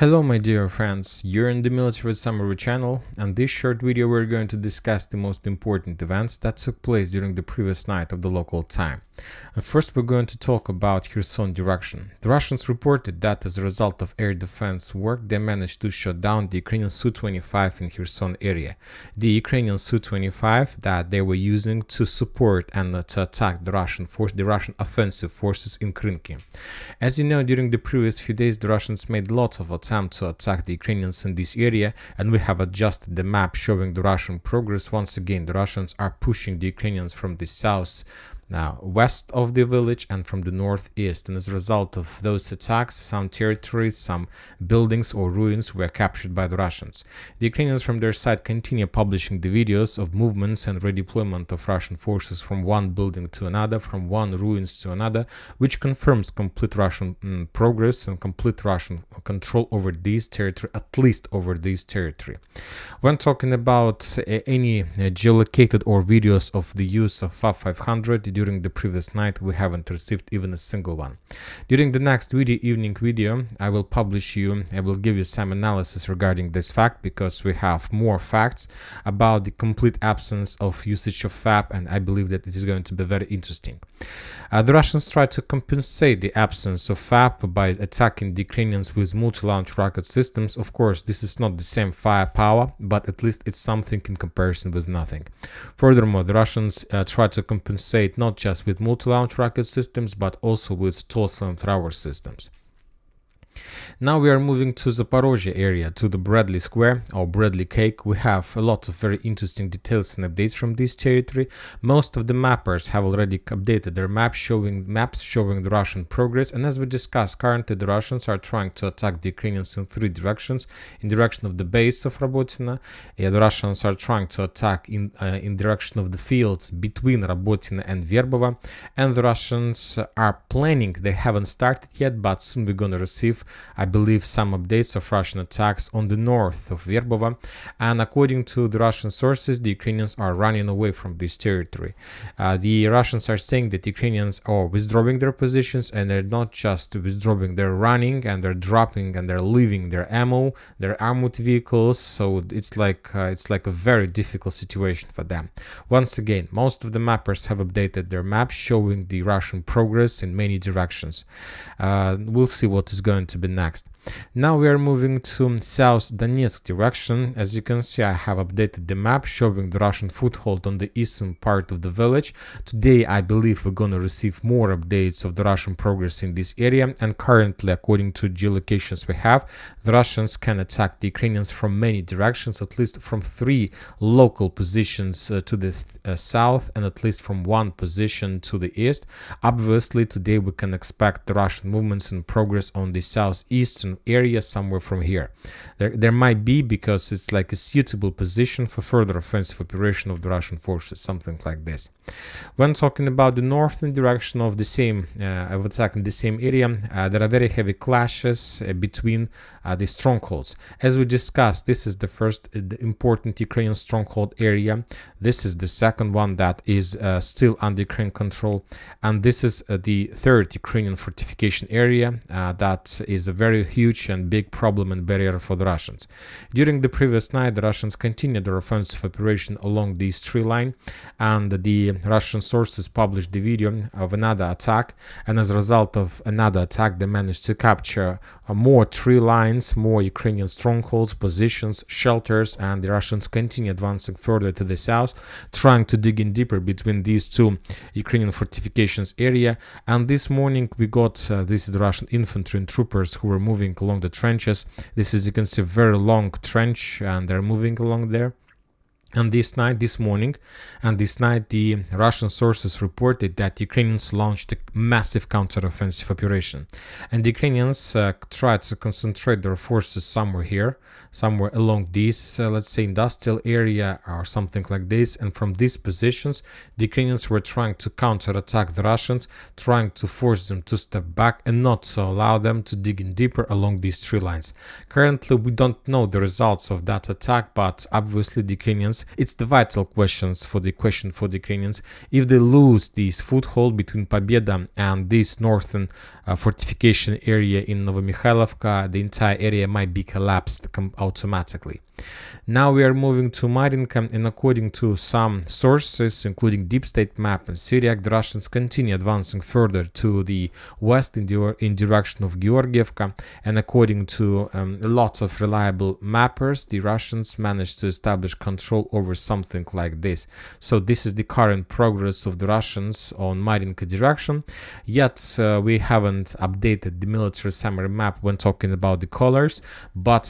Hello my dear friends, you're in the Military Summary channel, and this short video we're going to discuss the most important events that took place during the previous night of the local time. And first we're going to talk about Kherson direction. The Russians reported that as a result of air defense work they managed to shut down the Ukrainian Su-25 in Kherson area. The Ukrainian Su-25 that they were using to support and to attack the Russian offensive forces in Kryvyi. As you know, during the previous few days the Russians made lots of attempts to attack the Ukrainians in this area, and we have adjusted the map showing the Russian progress. Once again, the Russians are pushing the Ukrainians from the south west of the village and from the northeast, and as a result of those attacks some territories, some buildings or ruins were captured by the Russians. The Ukrainians from their side continue publishing the videos of movements and redeployment of Russian forces from one building to another, from one ruins to another, which confirms complete Russian progress and complete Russian control over this territory, at least over this territory. When talking about any geolocated or videos of the use of FAV-500 during the previous night, we haven't received even a single one. During the next evening video, I will give you some analysis regarding this fact, because we have more facts about the complete absence of usage of FAB, and I believe that it is going to be very interesting. The Russians tried to compensate the absence of FAB by attacking the Ukrainians with multi-launch rocket systems. Of course, this is not the same firepower, but at least it's something in comparison with nothing. Furthermore, the Russians tried to compensate not just with multi-launch rocket systems, but also with TOS flamethrower systems. Now we are moving to Zaborojia area, to the Bradley Square or Bradley Cake. We have a lot of very interesting details and updates from this territory. Most of the mappers have already updated their maps showing the Russian progress, and as we discussed, currently the Russians are trying to attack the Ukrainians in three directions. In direction of the base of Rabotina, the Russians are trying to attack in direction of the fields between Rabotina and Verbovo, and the Russians are planning, they haven't started yet, but soon we're gonna receive, I believe, some updates of Russian attacks on the north of Verbovo, and according to the Russian sources, the Ukrainians are running away from this territory. The Russians are saying that Ukrainians are withdrawing their positions, and they're not just withdrawing, they're running and they're dropping and they're leaving their ammo, their armored vehicles, so it's like a very difficult situation for them. Once again, most of the mappers have updated their maps showing the Russian progress in many directions. We'll see what is going to be next. Now we are moving to South Donetsk direction. As you can see, I have updated the map showing the Russian foothold on the eastern part of the village. Today I believe we're gonna receive more updates of the Russian progress in this area, and currently, according to geolocations we have, the Russians can attack the Ukrainians from many directions, at least from three local positions to the south, and at least from one position to the east. Obviously today we can expect the Russian movements and progress on the southeastern area somewhere from here. There might be, because it's like a suitable position for further offensive operation of the Russian forces, something like this. When talking about the northern direction of the same of attack in the same area, there are very heavy clashes between the strongholds. As we discussed, this is the first important Ukrainian stronghold area. This is the second one that is still under Ukrainian control, and this is the third Ukrainian fortification area that is a very huge and big problem and barrier for the Russians. During the previous night, the Russians continued their offensive operation along this tree line, and the Russian sources published the video of another attack, and as a result of another attack they managed to capture more tree lines, more Ukrainian strongholds, positions, shelters, and the Russians continue advancing further to the south, trying to dig in deeper between these two Ukrainian fortifications area. And this morning we got this is the Russian infantry and troopers who were moving along the trenches. This is, you can see, a very long trench, and they're moving along there. And this night, the Russian sources reported that Ukrainians launched a massive counter-offensive operation. And the Ukrainians tried to concentrate their forces somewhere here, somewhere along this, let's say, industrial area or something like this. And from these positions, the Ukrainians were trying to counter-attack the Russians, trying to force them to step back and not to allow them to dig in deeper along these tree lines. Currently, we don't know the results of that attack, but obviously the Ukrainians It's the vital question for the Ukrainians. If they lose this foothold between Pobeda and this northern fortification area in Novomikhailivka, the entire area might be collapsed automatically. Now we are moving to Marinka, and according to some sources, including Deep State Map and Syriac, the Russians continue advancing further to the west in direction of Georgievka, and according to lots of reliable mappers, the Russians managed to establish control over something like this. So this is the current progress of the Russians on Marinka direction, yet we haven't updated the military summary map when talking about the colors, but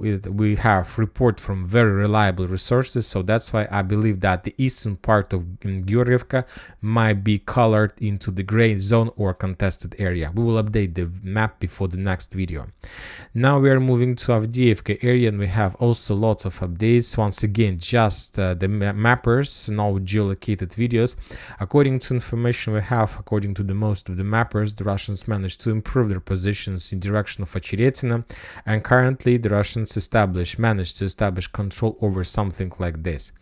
we have report from very reliable resources, so that's why I believe that the eastern part of Georgievka might be colored into the gray zone or contested area. We will update the map before the next video. Now we are moving to Avdiivka area, and we have also lots of updates. Once again, just the mappers, no geolocated videos. According to information we have, according to the most of the mappers, the Russians managed to improve their positions in direction of Ocheretina, and currently the Russians managed to establish control over something like this.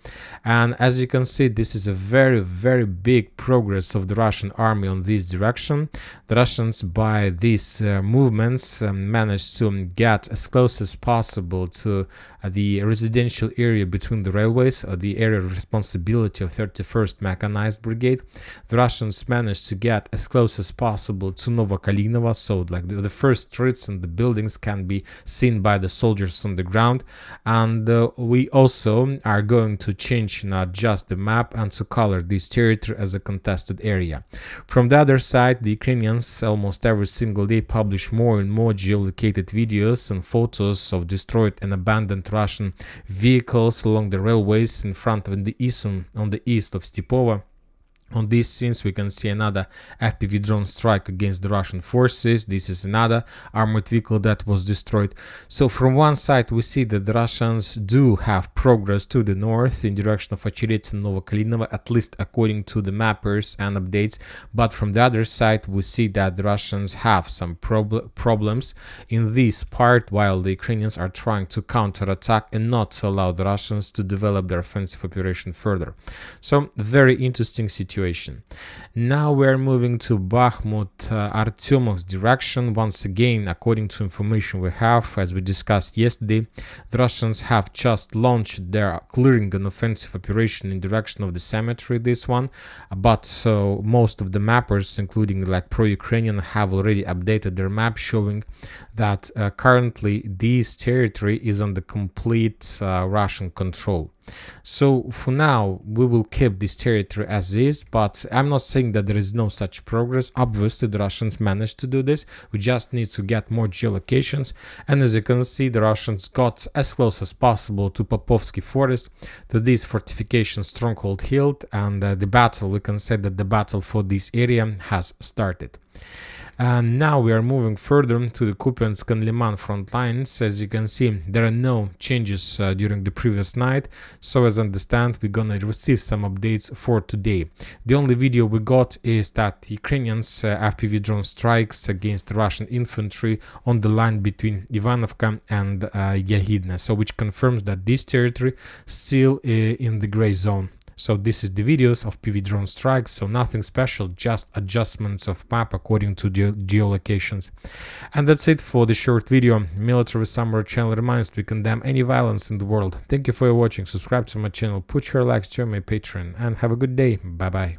And as you can see, this is a very big progress of the Russian army on this direction. The Russians, by these movements, managed to get as close as possible to the residential area between the railways, the area of responsibility of 31st Mechanized Brigade. The Russians managed to get as close as possible to Novokalinovo, so like the first streets and the buildings can be seen by the soldiers on the ground. And we also are going to change not just the map and to color this territory as a contested area. From the other side, the Ukrainians almost every single day publish more and more geolocated videos and photos of destroyed and abandoned Russian vehicles along the railways in front of the east of Stepova. On these scenes, we can see another FPV drone strike against the Russian forces. This is another armored vehicle that was destroyed. So from one side, we see that the Russians do have progress to the north in direction of Ocheretina and Novokalinovo, at least according to the mappers and updates. But from the other side, we see that the Russians have some problems in this part, while the Ukrainians are trying to counterattack and not to allow the Russians to develop their offensive operation further. So very interesting situation. Now we're moving to Bakhmut, Artyomov's direction. Once again, according to information we have, as we discussed yesterday, the Russians have just launched their clearing and offensive operation in direction of the cemetery, this one. But most of the mappers, including like pro-Ukrainian, have already updated their map, showing that currently this territory is under complete Russian control. So for now, we will keep this territory as is, but I'm not saying that there is no such progress. Obviously, the Russians managed to do this. We just need to get more geolocations. And as you can see, the Russians got as close as possible to Popovsky Forest, to this fortification stronghold hill, and the battle, we can say that the battle for this area has started. And now we are moving further to the Kupiansk and Liman front lines. As you can see, there are no changes during the previous night, so as I understand, we're gonna receive some updates for today. The only video we got is that Ukrainians FPV drone strikes against Russian infantry on the line between Ivanovka and Yagidne, so which confirms that this territory still in the gray zone. So this is the videos of PV drone strikes, so nothing special, just adjustments of map according to geolocations. And that's it for the short video. Military Summary channel reminds we condemn any violence in the world. Thank you for watching, subscribe to my channel, put your likes, join my Patreon, and have a good day. Bye bye.